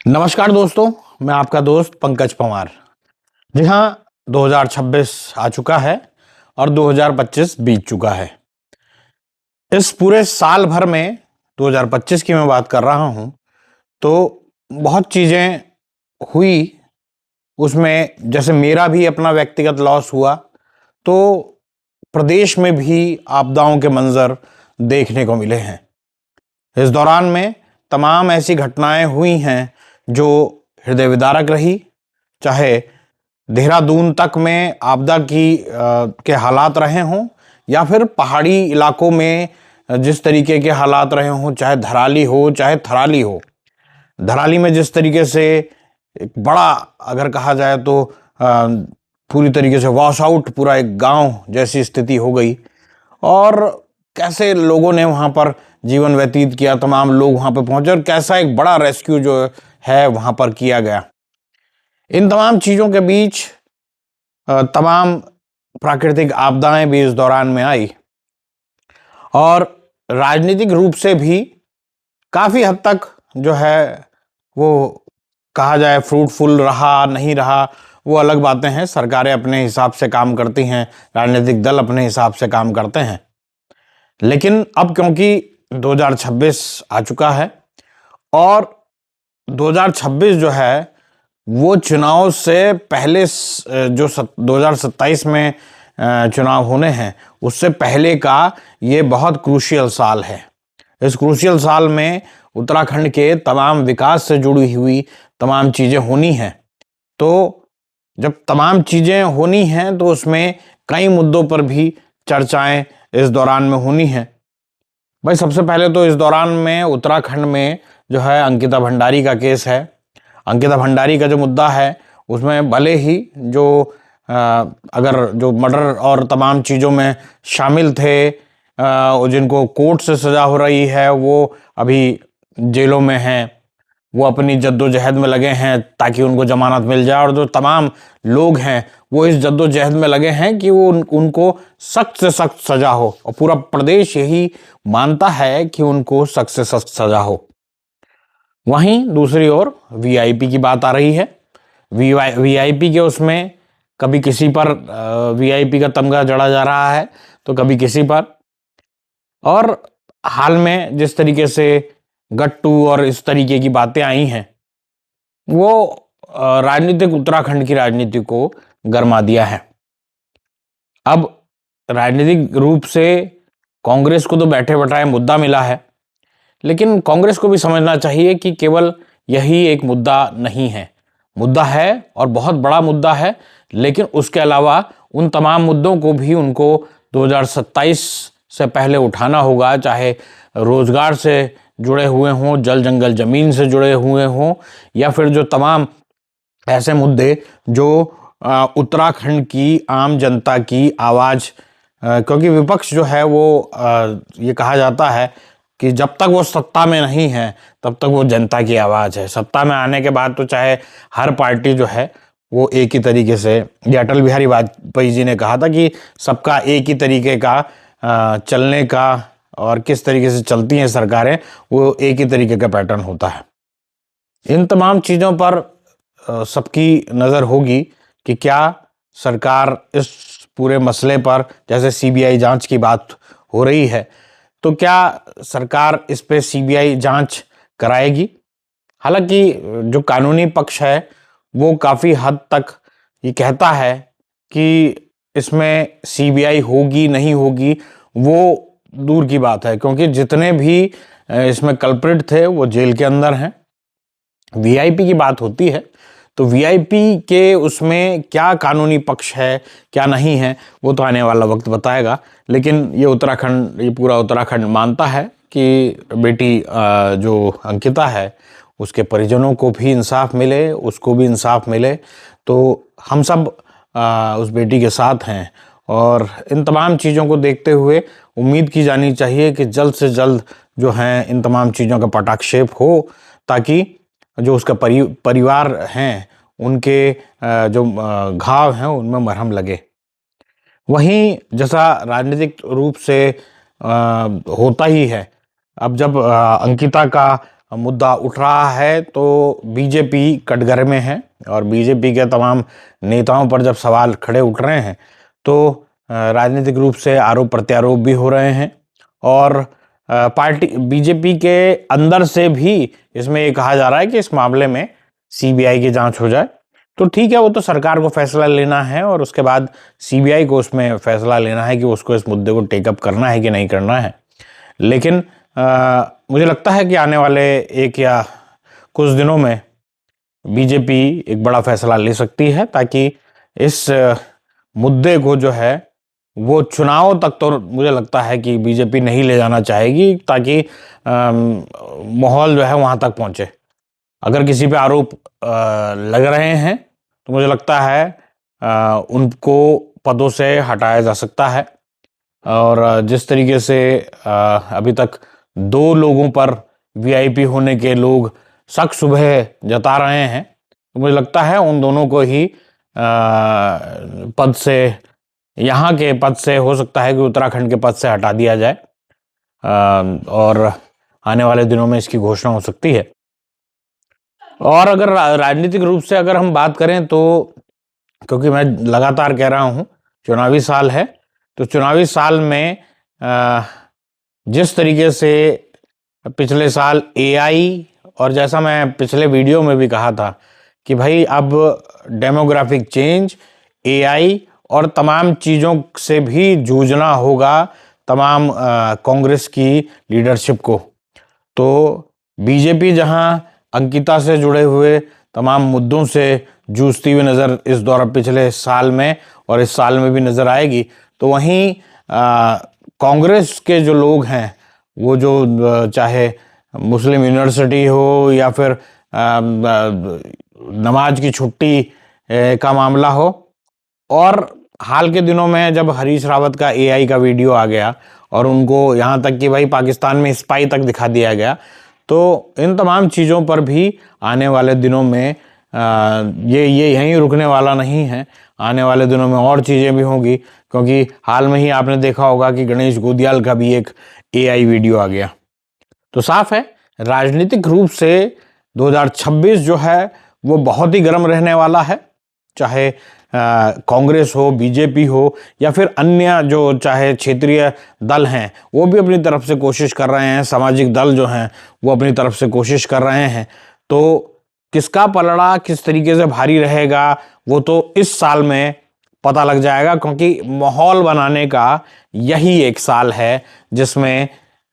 नमस्कार दोस्तों, मैं आपका दोस्त पंकज पंवार। जी हाँ, 2026 आ चुका है और 2025 बीत चुका है। इस पूरे साल भर में 2025 की मैं बात कर रहा हूं तो बहुत चीजें हुई। उसमें जैसे मेरा भी अपना व्यक्तिगत लॉस हुआ, तो प्रदेश में भी आपदाओं के मंजर देखने को मिले हैं। इस दौरान में तमाम ऐसी घटनाएं हुई हैं जो हृदय विदारक रही। चाहे देहरादून तक में आपदा के हालात रहे हों, या फिर पहाड़ी इलाकों में जिस तरीके के हालात रहे हों, चाहे धराली हो चाहे थराली हो। धराली में जिस तरीके से एक बड़ा, अगर कहा जाए तो पूरी तरीके से वॉश आउट पूरा एक गांव जैसी स्थिति हो गई, और कैसे लोगों ने वहां पर जीवन व्यतीत किया, तमाम लोग वहां पर पहुंचे और कैसा एक बड़ा रेस्क्यू जो है वहां पर किया गया। इन तमाम चीजों के बीच तमाम प्राकृतिक आपदाएं भी इस दौरान में आई, और राजनीतिक रूप से भी काफी हद तक जो है वो कहा जाए फ्रूटफुल रहा नहीं रहा, वो अलग बातें हैं। सरकारें अपने हिसाब से काम करती हैं, राजनीतिक दल अपने हिसाब से काम करते हैं। लेकिन अब क्योंकि 2026 आ चुका है और 2026 जो है वो चुनाव से पहले जो 2027 में चुनाव होने हैं उससे पहले का ये बहुत क्रूशियल साल है। इस क्रूशियल साल में उत्तराखंड के तमाम विकास से जुड़ी हुई तमाम चीज़ें होनी हैं। तो जब तमाम चीज़ें होनी हैं तो उसमें कई मुद्दों पर भी चर्चाएं इस दौरान में होनी हैं। भाई, सबसे पहले तो इस दौरान में उत्तराखंड में जो है अंकिता भंडारी का केस है। अंकिता भंडारी का जो मुद्दा है उसमें भले ही जो अगर जो मर्डर और तमाम चीज़ों में शामिल थे, जिनको कोर्ट से सज़ा हो रही है, वो अभी जेलों में हैं, वो अपनी जद्दोजहद में लगे हैं ताकि उनको जमानत मिल जाए। और जो तमाम लोग हैं वो इस जद्दोजहद में लगे हैं कि वो उनको सख्त से सख्त सज़ा हो, और पूरा प्रदेश यही मानता है कि उनको सख्त से सख्त सज़ा हो। वहीं दूसरी ओर वीआईपी की बात आ रही है। वीआईपी के उसमें कभी किसी पर वीआईपी का तमगा जड़ा जा रहा है तो कभी किसी पर, और हाल में जिस तरीके से गट्टू और इस तरीके की बातें आई हैं वो राजनीतिक उत्तराखंड की राजनीति को गरमा दिया है। अब राजनीतिक रूप से कांग्रेस को तो बैठे बैठाए मुद्दा मिला है, लेकिन कांग्रेस को भी समझना चाहिए कि केवल यही एक मुद्दा नहीं है। मुद्दा है और बहुत बड़ा मुद्दा है, लेकिन उसके अलावा उन तमाम मुद्दों को भी उनको 2027 से पहले उठाना होगा, चाहे रोजगार से जुड़े हुए हों, जल जंगल जमीन से जुड़े हुए हों, या फिर जो तमाम ऐसे मुद्दे जो उत्तराखंड की आम जनता की आवाज़, क्योंकि विपक्ष जो है वो ये कहा जाता है कि जब तक वो सत्ता में नहीं है तब तक वो जनता की आवाज़ है। सत्ता में आने के बाद तो चाहे हर पार्टी जो है वो एक ही तरीके से, ये अटल बिहारी वाजपेयी जी ने कहा था कि सबका एक ही तरीके का चलने का, और किस तरीके से चलती हैं सरकारें, वो एक ही तरीके का पैटर्न होता है। इन तमाम चीज़ों पर सबकी नज़र होगी कि क्या सरकार इस पूरे मसले पर, जैसे सीबीआई जांच की बात हो रही है, तो क्या सरकार इस पे सीबीआई जांच कराएगी। हालांकि जो कानूनी पक्ष है वो काफ़ी हद तक ये कहता है कि इसमें सीबीआई होगी नहीं होगी वो दूर की बात है, क्योंकि जितने भी इसमें कल्प्रिट थे वो जेल के अंदर हैं। वीआईपी की बात होती है तो वीआईपी के उसमें क्या कानूनी पक्ष है क्या नहीं है वो तो आने वाला वक्त बताएगा। लेकिन ये उत्तराखंड, ये पूरा उत्तराखंड मानता है कि बेटी जो अंकिता है उसके परिजनों को भी इंसाफ मिले, उसको भी इंसाफ मिले। तो हम सब उस बेटी के साथ हैं, और इन तमाम चीज़ों को देखते हुए उम्मीद की जानी चाहिए कि जल्द से जल्द जो है इन तमाम चीज़ों का पटाक्षेप हो, ताकि जो उसका परिवार हैं उनके जो घाव हैं उनमें मरहम लगे। वहीं जैसा राजनीतिक रूप से होता ही है, अब जब अंकिता का मुद्दा उठ रहा है तो बीजेपी कटघरे में है, और बीजेपी के तमाम नेताओं पर जब सवाल खड़े उठ रहे हैं तो राजनीतिक रूप से आरोप प्रत्यारोप भी हो रहे हैं, और पार्टी बीजेपी के अंदर से भी इसमें ये कहा जा रहा है कि इस मामले में सीबीआई की जांच हो जाए। तो ठीक है, वो तो सरकार को फैसला लेना है और उसके बाद सीबीआई को उसमें फैसला लेना है कि उसको इस मुद्दे को टेकअप करना है कि नहीं करना है। लेकिन मुझे लगता है कि आने वाले एक या कुछ दिनों में बीजेपी एक बड़ा फैसला ले सकती है, ताकि इस मुद्दे को जो है वो चुनाव तक तो मुझे लगता है कि बीजेपी नहीं ले जाना चाहेगी, ताकि माहौल जो है वहां तक पहुंचे। अगर किसी पे आरोप लग रहे हैं तो मुझे लगता है उनको पदों से हटाया जा सकता है, और जिस तरीके से अभी तक 2 लोगों पर वीआईपी होने के लोग शक सुबह जता रहे हैं, तो मुझे लगता है उन दोनों को ही पद से, यहाँ के पद से हो सकता है कि उत्तराखंड के पद से हटा दिया जाए, और आने वाले दिनों में इसकी घोषणा हो सकती है। और अगर राजनीतिक रूप से अगर हम बात करें तो, क्योंकि मैं लगातार कह रहा हूं चुनावी साल है, तो चुनावी साल में जिस तरीके से पिछले साल एआई, और जैसा मैं पिछले वीडियो में भी कहा था कि भाई अब डेमोग्राफिक चेंज, एआई और तमाम चीज़ों से भी जूझना होगा तमाम कांग्रेस की लीडरशिप को। तो बीजेपी जहां अंकिता से जुड़े हुए तमाम मुद्दों से जूझती हुई नज़र इस दौरान पिछले साल में और इस साल में भी नज़र आएगी, तो वहीं कांग्रेस के जो लोग हैं वो जो चाहे मुस्लिम यूनिवर्सिटी हो या फिर नमाज की छुट्टी का मामला हो, और हाल के दिनों में जब हरीश रावत का एआई का वीडियो आ गया और उनको यहाँ तक कि भाई पाकिस्तान में स्पाई तक दिखा दिया गया, तो इन तमाम चीज़ों पर भी आने वाले दिनों में ये यहीं रुकने वाला नहीं है। आने वाले दिनों में और चीज़ें भी होंगी, क्योंकि हाल में ही आपने देखा होगा कि गणेश गोदियाल का भी एक एआई वीडियो आ गया। तो साफ है राजनीतिक रूप से 2026 जो है वो बहुत ही गर्म रहने वाला है, चाहे कांग्रेस हो, बीजेपी हो या फिर अन्य जो चाहे क्षेत्रीय दल हैं वो भी अपनी तरफ से कोशिश कर रहे हैं, सामाजिक दल जो हैं वो अपनी तरफ से कोशिश कर रहे हैं। तो किसका पलड़ा किस तरीके से भारी रहेगा वो तो इस साल में पता लग जाएगा, क्योंकि माहौल बनाने का यही एक साल है जिसमें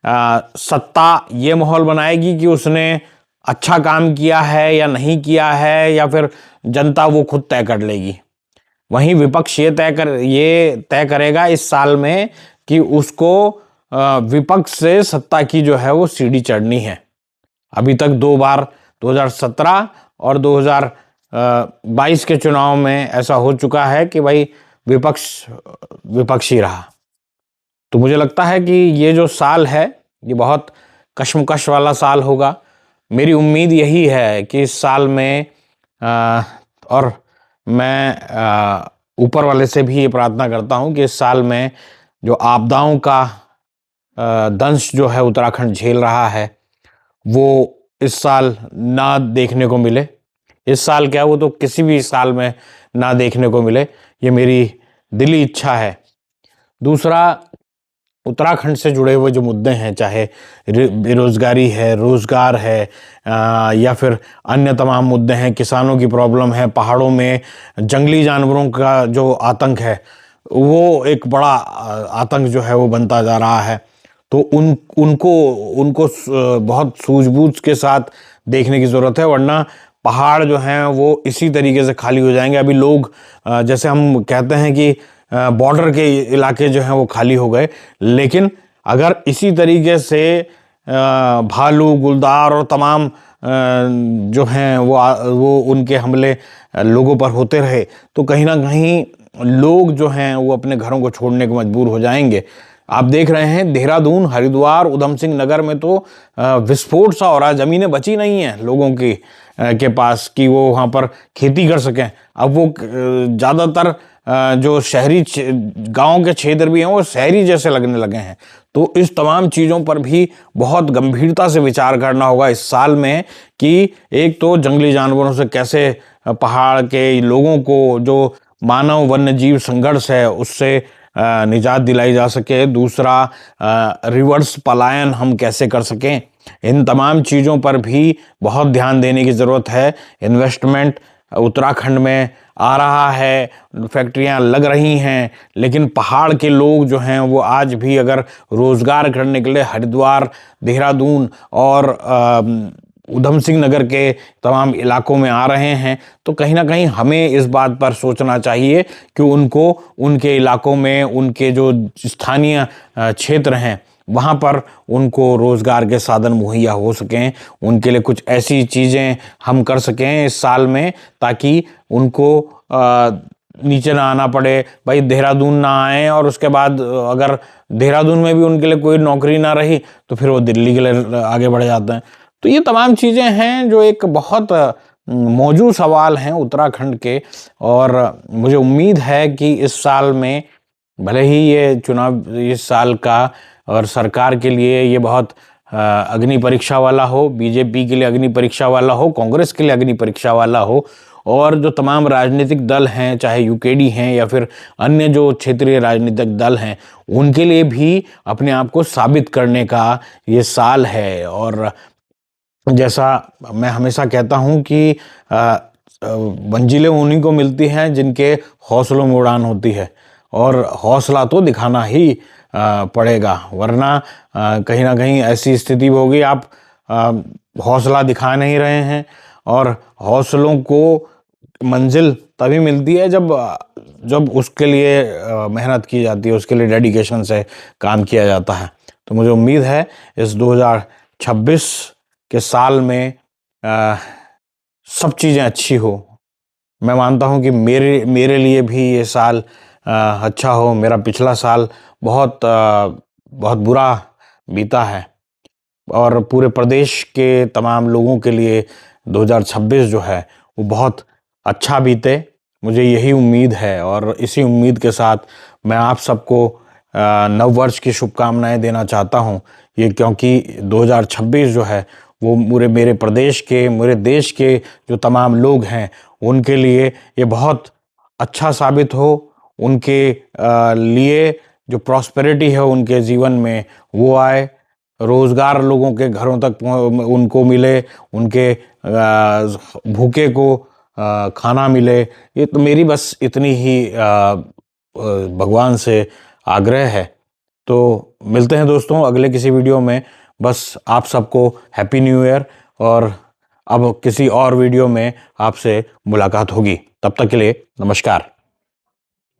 सत्ता ये माहौल बनाएगी कि उसने अच्छा काम किया है या नहीं किया है, या फिर जनता वो खुद तय कर लेगी। वहीं विपक्ष ये तय करेगा इस साल में कि उसको विपक्ष से सत्ता की जो है वो सीढ़ी चढ़नी है। अभी तक 2 बार 2017 और 2022 के चुनाव में ऐसा हो चुका है कि भाई विपक्ष ही रहा। तो मुझे लगता है कि ये जो साल है ये बहुत कश्मकश वाला साल होगा। मेरी उम्मीद यही है कि इस साल में और मैं ऊपर वाले से भी ये प्रार्थना करता हूँ कि इस साल में जो आपदाओं का दंश जो है उत्तराखंड झेल रहा है वो इस साल ना देखने को मिले। इस साल क्या, वो तो किसी भी साल में ना देखने को मिले, ये मेरी दिली इच्छा है। दूसरा, उत्तराखंड से जुड़े हुए जो मुद्दे हैं, चाहे बेरोजगारी है, रोजगार है, या फिर अन्य तमाम मुद्दे हैं, किसानों की प्रॉब्लम है, पहाड़ों में जंगली जानवरों का जो आतंक है वो एक बड़ा आतंक जो है वो बनता जा रहा है। तो उनको बहुत सूझबूझ के साथ देखने की ज़रूरत है, वरना पहाड़ जो हैं वो इसी तरीके से खाली हो जाएंगे। अभी लोग जैसे हम कहते हैं कि बॉर्डर के इलाके जो हैं वो खाली हो गए, लेकिन अगर इसी तरीके से भालू, गुलदार और तमाम जो हैं वो उनके हमले लोगों पर होते रहे तो कहीं ना कहीं लोग जो हैं वो अपने घरों को छोड़ने को मजबूर हो जाएंगे। आप देख रहे हैं देहरादून, हरिद्वार, उधम सिंह नगर में तो विस्फोट सा हो रहा है, ज़मीनें बची नहीं हैं लोगों के पास कि वो वहाँ पर खेती कर सकें। अब वो ज़्यादातर जो शहरी गांव के क्षेत्र भी हैं वो शहरी जैसे लगने लगे हैं। तो इस तमाम चीज़ों पर भी बहुत गंभीरता से विचार करना होगा इस साल में कि एक तो जंगली जानवरों से कैसे पहाड़ के लोगों को जो मानव वन्य जीव संघर्ष है उससे निजात दिलाई जा सके, दूसरा रिवर्स पलायन हम कैसे कर सकें, इन तमाम चीज़ों पर भी बहुत ध्यान देने की ज़रूरत है। इन्वेस्टमेंट उत्तराखंड में आ रहा है, फैक्ट्रियां लग रही हैं, लेकिन पहाड़ के लोग जो हैं वो आज भी अगर रोज़गार करने के लिए हरिद्वार, देहरादून और उधम सिंह नगर के तमाम इलाकों में आ रहे हैं तो कहीं ना कहीं हमें इस बात पर सोचना चाहिए कि उनको उनके इलाकों में उनके जो स्थानीय क्षेत्र हैं वहाँ पर उनको रोज़गार के साधन मुहैया हो सकें, उनके लिए कुछ ऐसी चीज़ें हम कर सकें इस साल में ताकि उनको नीचे ना आना पड़े। भाई देहरादून ना आए और उसके बाद अगर देहरादून में भी उनके लिए कोई नौकरी ना रही तो फिर वो दिल्ली के लिए आगे बढ़ जाते हैं। तो ये तमाम चीज़ें हैं जो एक बहुत मौजूद सवाल हैं उत्तराखंड के, और मुझे उम्मीद है कि इस साल में भले ही ये चुनाव इस साल का और सरकार के लिए ये बहुत अग्नि परीक्षा वाला हो, बीजेपी के लिए अग्नि परीक्षा वाला हो, कांग्रेस के लिए अग्नि परीक्षा वाला हो, और जो तमाम राजनीतिक दल हैं चाहे यूकेडी हैं या फिर अन्य जो क्षेत्रीय राजनीतिक दल हैं उनके लिए भी अपने आप को साबित करने का ये साल है। और जैसा मैं हमेशा कहता हूँ कि मंजिलें उन्हीं को मिलती हैं जिनके हौसलों में उड़ान होती है, और हौसला तो दिखाना ही पड़ेगा, वरना कहीं ना कहीं ऐसी स्थिति होगी आप हौसला दिखा नहीं रहे हैं। और हौसलों को मंजिल तभी मिलती है जब उसके लिए मेहनत की जाती है, उसके लिए डेडिकेशन से काम किया जाता है। तो मुझे उम्मीद है इस 2026 के साल में सब चीज़ें अच्छी हो। मैं मानता हूँ कि मेरे लिए भी ये साल अच्छा हो। मेरा पिछला साल बहुत बुरा बीता है और पूरे प्रदेश के तमाम लोगों के लिए 2026 जो है वो बहुत अच्छा बीते, मुझे यही उम्मीद है। और इसी उम्मीद के साथ मैं आप सबको नव वर्ष की शुभकामनाएं देना चाहता हूं। ये क्योंकि 2026 जो है वो मेरे प्रदेश के, मेरे देश के जो तमाम लोग हैं उनके लिए ये बहुत अच्छा साबित हो, उनके लिए जो प्रॉस्पेरिटी है उनके जीवन में वो आए, रोज़गार लोगों के घरों तक उनको मिले, उनके भूखे को खाना मिले। ये तो मेरी बस इतनी ही भगवान से आग्रह है। तो मिलते हैं दोस्तों अगले किसी वीडियो में। बस आप सबको हैप्पी न्यू ईयर, और अब किसी और वीडियो में आपसे मुलाकात होगी। तब तक के लिए नमस्कार।